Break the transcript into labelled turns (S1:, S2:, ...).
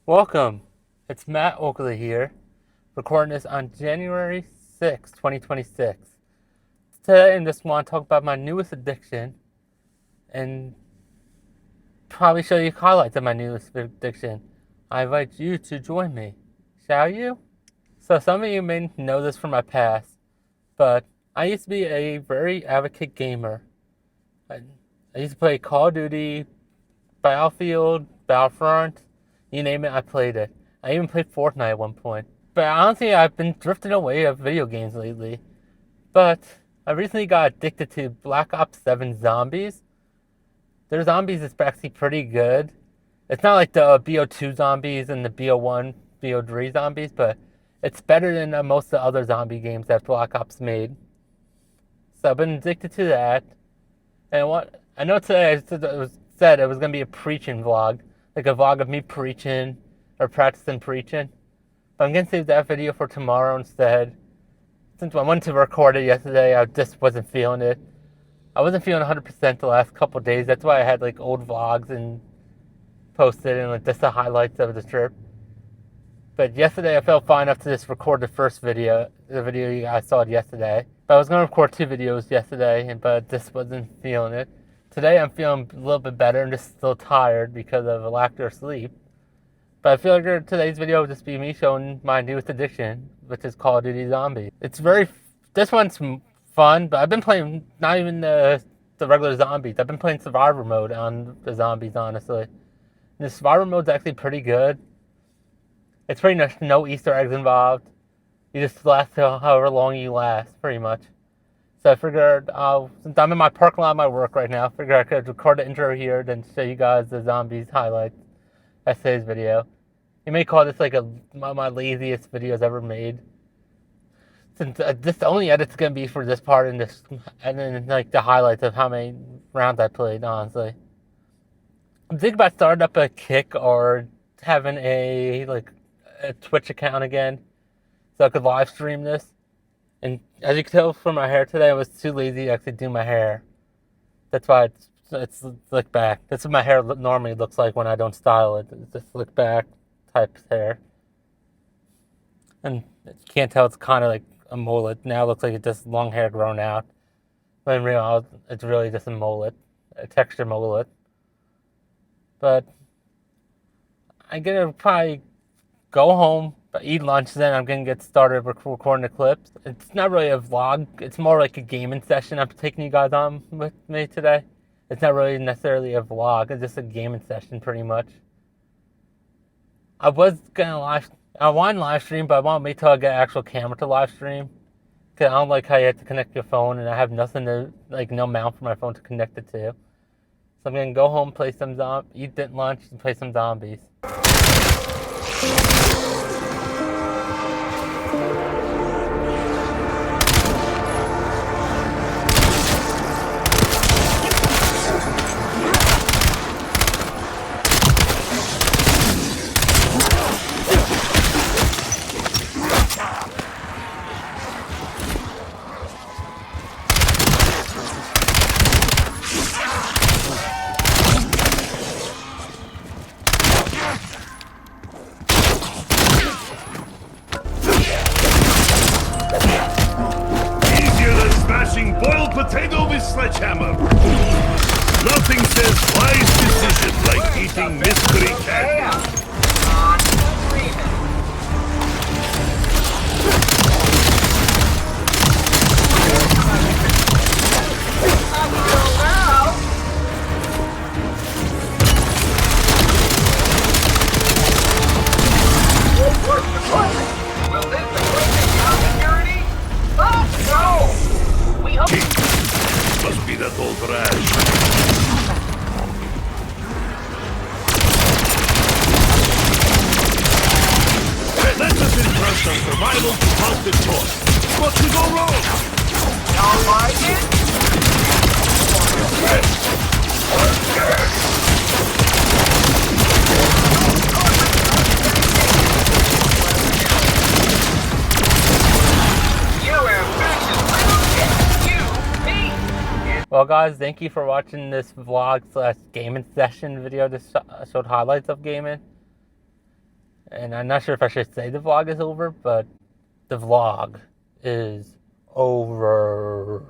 S1: Welcome. It's Matt Oakley here, recording this on January 6th, 2026. Today, I just want to talk about my newest addiction and probably show you highlights of my newest addiction. I invite you to join me. Shall you? So, some of you may know this from my past, but I used to be a very advocate gamer. I, I used to play Call of Duty, Battlefield, Battlefront, you name it, I played it. I even played Fortnite at one point. But honestly, I've been drifting away of video games lately. But I recently got addicted to Black Ops 7 Zombies. Their zombies is actually pretty good. It's not like the BO2 zombies and the BO1, BO3 zombies, but it's better than most of the other zombie games that Black Ops made. So I've been addicted to that. And what I know today it was going to be a preaching vlog, like a vlog of me preaching or practicing preaching. But I'm going to save that video for tomorrow instead. Since I wanted to record it yesterday, I just wasn't feeling it. I wasn't feeling 100% the last couple of days. That's why I had like old vlogs and posted and like just the highlights of the trip. But yesterday I felt fine enough to just record the first video, the video you guys saw yesterday. But I was going to record 2 videos yesterday, but just wasn't feeling it. Today I'm feeling a little bit better and just still tired because of a lack of sleep. But I feel like today's video will just be me showing my newest addiction, which is Call of Duty Zombies. This one's fun, but I've been playing not even the regular zombies. I've been playing survivor mode on the zombies, honestly. And the survivor mode's actually pretty good. It's pretty much no Easter eggs involved. You just last however long you last, pretty much. So I figured, since I'm in my parking lot of my work right now, I figured I could record the intro here, then show you guys the zombies highlights. That's today's video. You may call this like my laziest videos ever made. Since this only edit's gonna be for this part and then like the highlights of how many rounds I played. Honestly, I'm thinking about starting up a Kick or having a Twitch account again, so I could live stream this. And as you can tell from my hair today, I was too lazy to actually do my hair. That's why it's slicked back. That's what my hair normally looks like when I don't style it. It's just slicked back type hair. And you can't tell, it's kind of like a mullet. Now it looks like it's just long hair grown out. But in reality, it's really just a mullet. A texture mullet. But I'm going to probably go home, eat lunch, then I'm going to get started recording the clips. It's not really a vlog. It's more like a gaming session I'm taking you guys on with me today. It's not really necessarily a vlog. It's just a gaming session, pretty much. I want to live stream, but I want to wait till I get an actual camera to live stream. Because I don't like how you have to connect your phone, and I have nothing to, no mount for my phone to connect it to. So I'm going to go home, eat lunch, and play some zombies.
S2: Boiled potato with sledgehammer. Nothing says wise decision like eating mystery candy. Must be that old rash. Let us entrust our survival to positive choice. What could go wrong? Y'all like it?
S1: Well guys, thank you for watching this vlog / gaming session video that showed highlights of gaming. And I'm not sure if I should say the vlog is over, but the vlog is over.